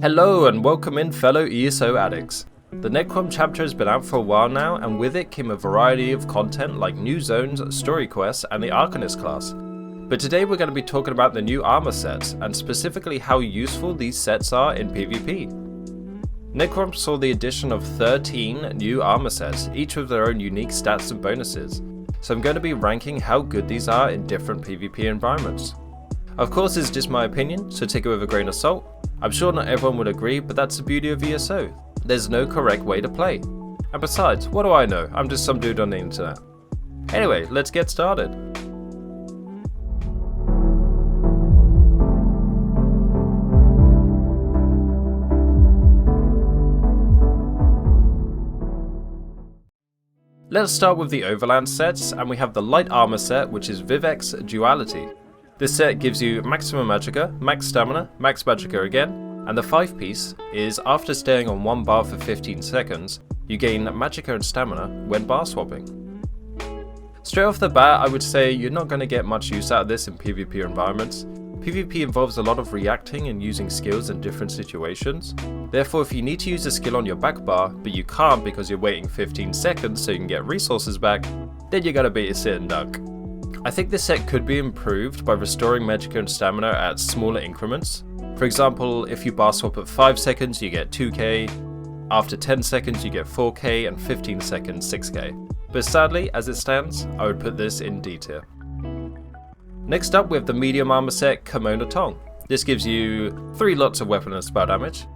Hello and welcome in fellow ESO addicts. The Necrom chapter has been out for a while now, and with it came a variety of content like new zones, story quests and the Arcanist class. But today we're going to be talking about the new armor sets, and specifically how useful these sets are in PvP. Necrom saw the addition of 13 new armor sets, each with their own unique stats and bonuses, so I'm going to be ranking how good these are in different PvP environments. Of course, it's just my opinion, so take it with a grain of salt. I'm sure not everyone would agree, but that's the beauty of ESO. There's no correct way to play. And besides, what do I know? I'm just some dude on the internet. Anyway, let's get started. Let's start with the Overland sets, and we have the light armor set, which is Vivek's Duality. This set gives you maximum magicka, max stamina, max magicka again, and the 5-piece is after staying on one bar for 15 seconds, you gain magicka and stamina when bar swapping. Straight off the bat, I would say you're not going to get much use out of this in PvP environments. PvP involves a lot of reacting and using skills in different situations. Therefore, if you need to use a skill on your back bar, but you can't because you're waiting 15 seconds so you can get resources back, then you're going to be a sitting duck. I think this set could be improved by restoring magicka and stamina at smaller increments. For example, if you bar swap at 5 seconds you get 2k, after 10 seconds you get 4k, and 15 seconds 6k. But sadly, as it stands, I would put this in D tier. Next up we have the medium armor set Kimono Tong. This gives you 3 lots of weapon and spell damage,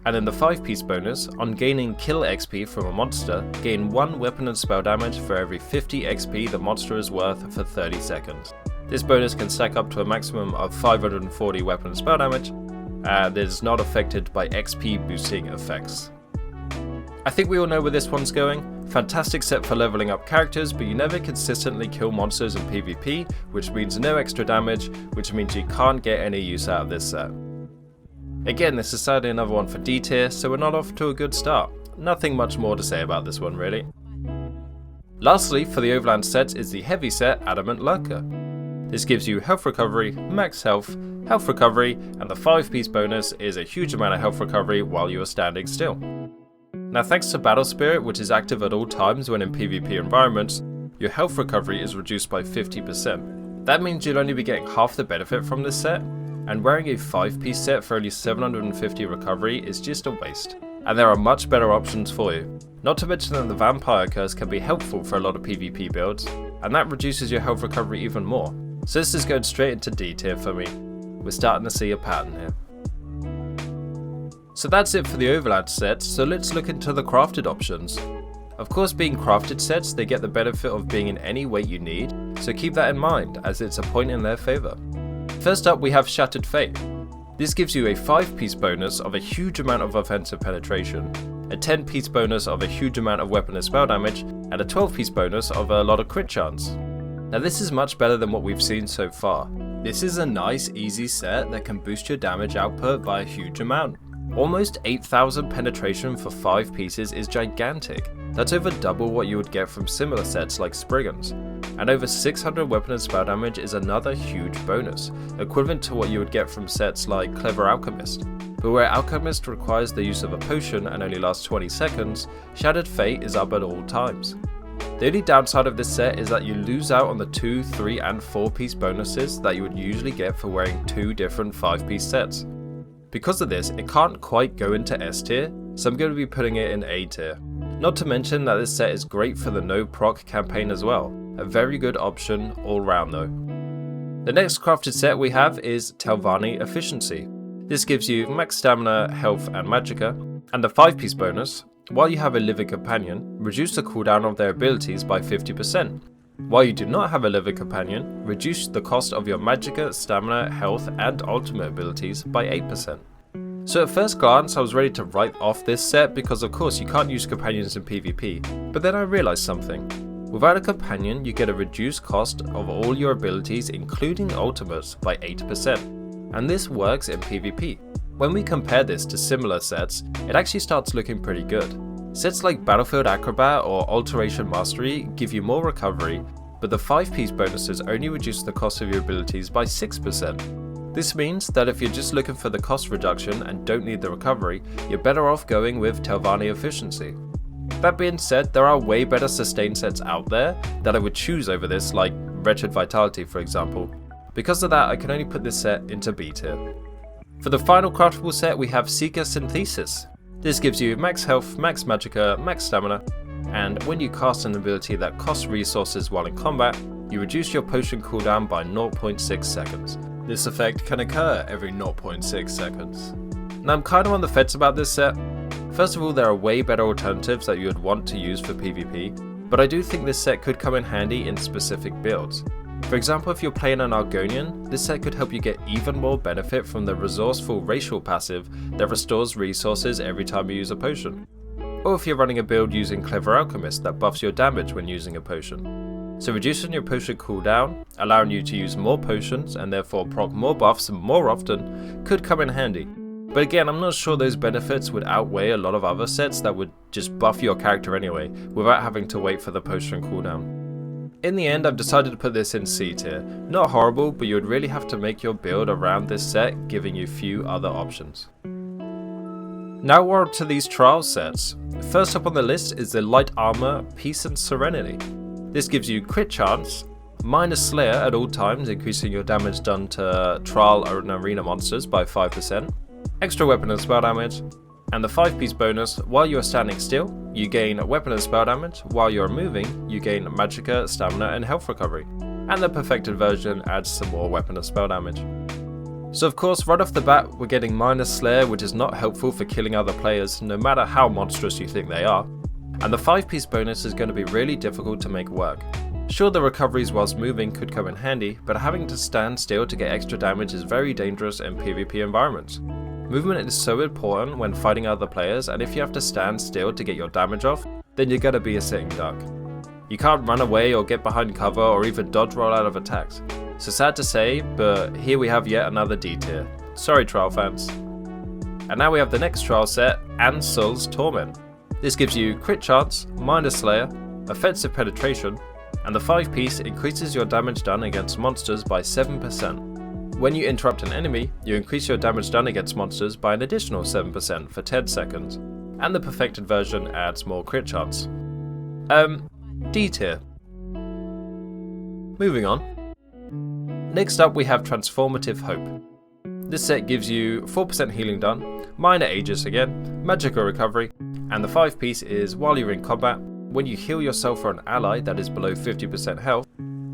and in the 5-piece bonus, on gaining kill XP from a monster, gain 1 weapon and spell damage for every 50 XP the monster is worth for 30 seconds. This bonus can stack up to a maximum of 540 weapon and spell damage, and is not affected by XP boosting effects. I think we all know where this one's going. Fantastic set for leveling up characters, but you never consistently kill monsters in PvP, which means no extra damage, which means you can't get any use out of this set. Again, this is sadly another one for D tier, so we're not off to a good start. Nothing much more to say about this one really. Lastly, for the Overland sets is the heavy set Adamant Lurker. This gives you health recovery, max health, health recovery, and the 5-piece bonus is a huge amount of health recovery while you are standing still. Now thanks to Battle Spirit, which is active at all times when in PvP environments, your health recovery is reduced by 50%. That means you'll only be getting half the benefit from this set, and wearing a 5-piece set for only 750 recovery is just a waste. And there are much better options for you. Not to mention that the Vampire Curse can be helpful for a lot of PvP builds, and that reduces your health recovery even more. So this is going straight into D tier for me. We're starting to see a pattern here. So that's it for the Overland sets, so let's look into the crafted options. Of course, being crafted sets, they get the benefit of being in any weight you need, so keep that in mind as it's a point in their favour. First up we have Shattered Fate. This gives you a 5-piece bonus of a huge amount of offensive penetration, a 10-piece bonus of a huge amount of weapon and spell damage, and a 12-piece bonus of a lot of crit chance. Now this is much better than what we've seen so far. This is a nice easy set that can boost your damage output by a huge amount. Almost 8,000 penetration for 5 pieces is gigantic. That's over double what you would get from similar sets like Spriggans. And over 600 weapon and spell damage is another huge bonus, equivalent to what you would get from sets like Clever Alchemist. But where Alchemist requires the use of a potion and only lasts 20 seconds, Shattered Fate is up at all times. The only downside of this set is that you lose out on the 2, 3 and 4-piece bonuses that you would usually get for wearing 2 different 5-piece sets. Because of this, it can't quite go into S tier, so I'm going to be putting it in A tier. Not to mention that this set is great for the no proc campaign as well, a very good option all round though. The next crafted set we have is Telvanni Efficiency. This gives you max stamina, health and magicka, and the 5-piece bonus, while you have a living companion, reduce the cooldown of their abilities by 50%. While you do not have a living companion, reduce the cost of your magicka, stamina, health and ultimate abilities by 8%. So at first glance I was ready to write off this set because of course you can't use companions in PvP, but then I realised something. Without a companion you get a reduced cost of all your abilities including ultimates by 8%, and this works in PvP. When we compare this to similar sets, it actually starts looking pretty good. Sets like Battlefield Acrobat or Alteration Mastery give you more recovery, but the 5-piece bonuses only reduce the cost of your abilities by 6%. This means that if you're just looking for the cost reduction and don't need the recovery, you're better off going with Telvanni Efficiency. That being said, there are way better sustain sets out there that I would choose over this, like Wretched Vitality for example. Because of that, I can only put this set into B tier. For the final craftable set, we have Seeker Synthesis. This gives you max health, max magicka, max stamina, and when you cast an ability that costs resources while in combat, you reduce your potion cooldown by 0.6 seconds. This effect can occur every 0.6 seconds. Now I'm kind of on the fence about this set. First of all, there are way better alternatives that you would want to use for PvP, but I do think this set could come in handy in specific builds. For example, if you're playing an Argonian, this set could help you get even more benefit from the resourceful racial passive that restores resources every time you use a potion. Or if you're running a build using Clever Alchemist that buffs your damage when using a potion. So reducing your potion cooldown, allowing you to use more potions and therefore proc more buffs more often, could come in handy. But again, I'm not sure those benefits would outweigh a lot of other sets that would just buff your character anyway, without having to wait for the potion cooldown. In the end, I've decided to put this in C tier. Not horrible, but you would really have to make your build around this set, giving you few other options. Now we're on to these trial sets. First up on the list is the Light Armour Peace and Serenity. This gives you crit chance, minus Slayer at all times, increasing your damage done to trial and arena monsters by 5%, extra weapon and spell damage, and the 5-piece bonus, while you are standing still, you gain weapon and spell damage, while you are moving, you gain magicka, stamina and health recovery, and the perfected version adds some more weapon and spell damage. So of course, right off the bat, we're getting minus Slayer, which is not helpful for killing other players, no matter how monstrous you think they are. And the 5-piece bonus is going to be really difficult to make work. Sure, the recoveries whilst moving could come in handy, but having to stand still to get extra damage is very dangerous in PvP environments. Movement is so important when fighting other players, and if you have to stand still to get your damage off, then you're going to be a sitting duck. You can't run away or get behind cover or even dodge roll out of attacks. So sad to say, but here we have yet another D tier. Sorry trial fans. And now we have the next trial set, Ansel's Torment. This gives you crit chance, minus Slayer, offensive penetration, and the 5-piece increases your damage done against monsters by 7%. When you interrupt an enemy, you increase your damage done against monsters by an additional 7% for 10 seconds, and the perfected version adds more crit chance. D tier. Moving on. Next up we have Transformative Hope. This set gives you 4% healing done, minor Aegis again, magicka recovery, and the 5-piece is while you're in combat, when you heal yourself or an ally that is below 50% health,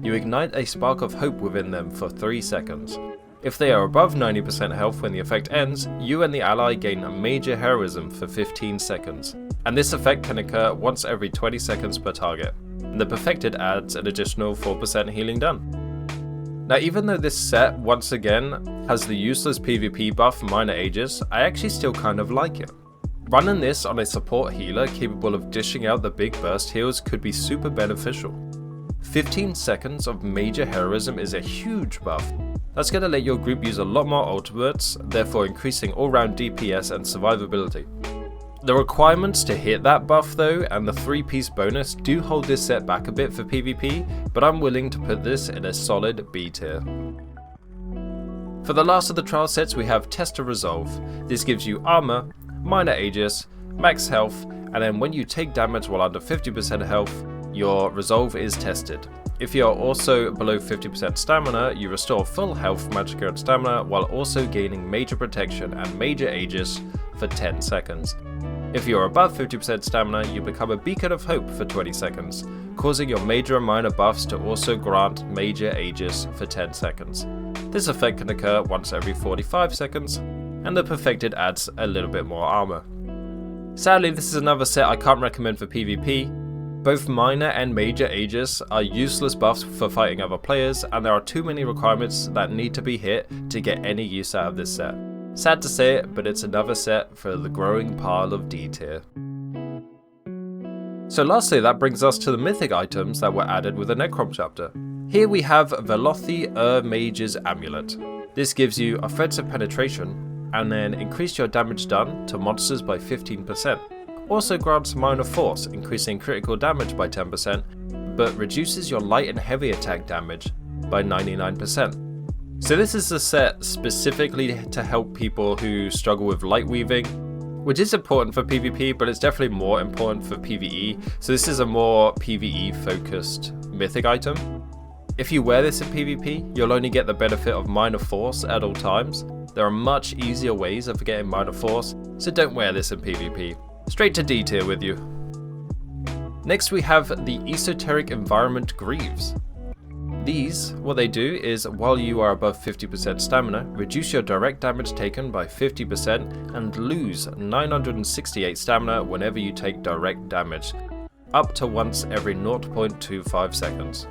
you ignite a spark of hope within them for 3 seconds. If they are above 90% health when the effect ends, you and the ally gain a major heroism for 15 seconds, and this effect can occur once every 20 seconds per target, and the perfected adds an additional 4% healing done. Now even though this set, once again, has the useless PvP buff minor Aegis, I actually still kind of like it. Running this on a support healer capable of dishing out the big burst heals could be super beneficial. 15 seconds of major heroism is a huge buff. That's going to let your group use a lot more ultimates, therefore increasing all-round DPS and survivability. The requirements to hit that buff though, and the 3-piece bonus do hold this set back a bit for PvP, but I'm willing to put this in a solid B tier. For the last of the trial sets we have Tester Resolve. This gives you armor, minor Aegis, max health, and then when you take damage while under 50% health, your resolve is tested. If you are also below 50% stamina, you restore full health, magicka and stamina while also gaining major protection and major Aegis for 10 seconds. If you are above 50% stamina, you become a beacon of hope for 20 seconds, causing your major and minor buffs to also grant major Aegis for 10 seconds. This effect can occur once every 45 seconds, and the perfected adds a little bit more armor. Sadly, this is another set I can't recommend for PvP. Both minor and major Aegis are useless buffs for fighting other players, and there are too many requirements that need to be hit to get any use out of this set. Sad to say it, but it's another set for the growing pile of D tier. So lastly, that brings us to the mythic items that were added with the Necrom chapter. Here we have Velothi Mage's Amulet. This gives you offensive penetration, and then increase your damage done to monsters by 15%. Also grants minor force, increasing critical damage by 10%, but reduces your light and heavy attack damage by 99%. So this is a set specifically to help people who struggle with light weaving, which is important for PvP, but it's definitely more important for PvE. So this is a more PvE focused mythic item. If you wear this in PvP, you'll only get the benefit of minor force at all times. There are much easier ways of getting minor force, so don't wear this in PvP. Straight to D tier with you. Next we have the Esoteric Environment Greaves. These, what they do is, while you are above 50% stamina, reduce your direct damage taken by 50% and lose 968 stamina whenever you take direct damage, up to once every 0.25 seconds.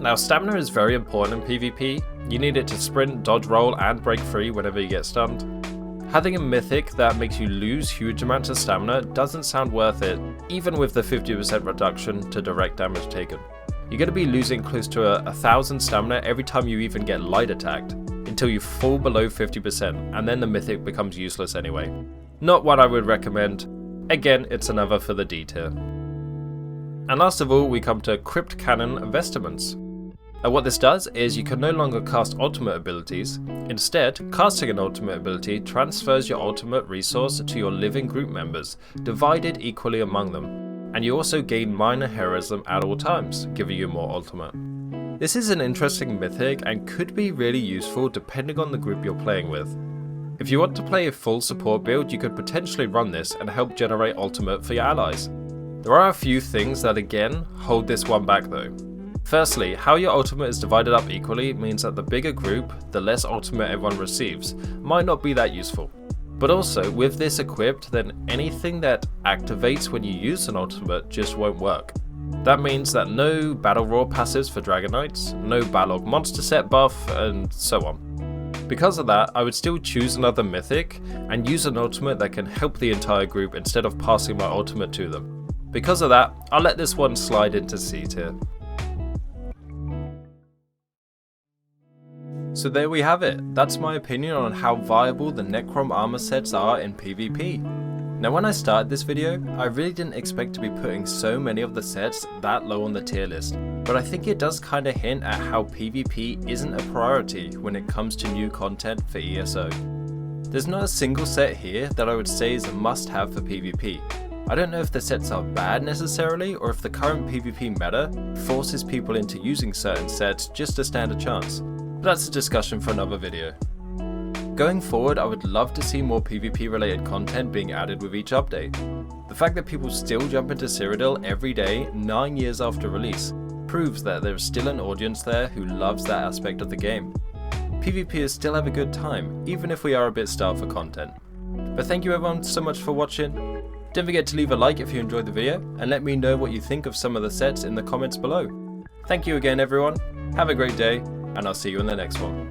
Now stamina is very important in PvP. You need it to sprint, dodge roll and break free whenever you get stunned. Having a mythic that makes you lose huge amounts of stamina doesn't sound worth it, even with the 50% reduction to direct damage taken. You're going to be losing close to 1000 stamina every time you even get light attacked, until you fall below 50%, and then the mythic becomes useless anyway. Not what I would recommend. Again, it's another for the D tier. And last of all, we come to Crypt Cannon Vestments. What this does is you can no longer cast ultimate abilities. Instead, casting an ultimate ability transfers your ultimate resource to your living group members, divided equally among them. And you also gain minor heroism at all times, giving you more ultimate. This is an interesting mythic and could be really useful depending on the group you're playing with. If you want to play a full support build, you could potentially run this and help generate ultimate for your allies. There are a few things that again hold this one back though. Firstly, how your ultimate is divided up equally means that the bigger group, the less ultimate everyone receives, might not be that useful. But also, with this equipped, then anything that activates when you use an ultimate just won't work. That means that no Battle Roar passives for Dragon Knights, no Balog monster set buff, and so on. Because of that, I would still choose another mythic and use an ultimate that can help the entire group instead of passing my ultimate to them. Because of that, I'll let this one slide into C tier. So there we have it. That's my opinion on how viable the Necrom Armour sets are in PvP. Now when I started this video, I really didn't expect to be putting so many of the sets that low on the tier list, but I think it does kinda hint at how PvP isn't a priority when it comes to new content for ESO. There's not a single set here that I would say is a must-have for PvP. I don't know if the sets are bad necessarily, or if the current PvP meta forces people into using certain sets just to stand a chance. But that's a discussion for another video. Going forward, I would love to see more PvP related content being added with each update. The fact that people still jump into Cyrodiil every day, 9 years after release, proves that there is still an audience there who loves that aspect of the game. PvPers still have a good time, even if we are a bit starved for content. But thank you everyone so much for watching. Don't forget to leave a like if you enjoyed the video, and let me know what you think of some of the sets in the comments below. Thank you again everyone, have a great day, and I'll see you in the next one.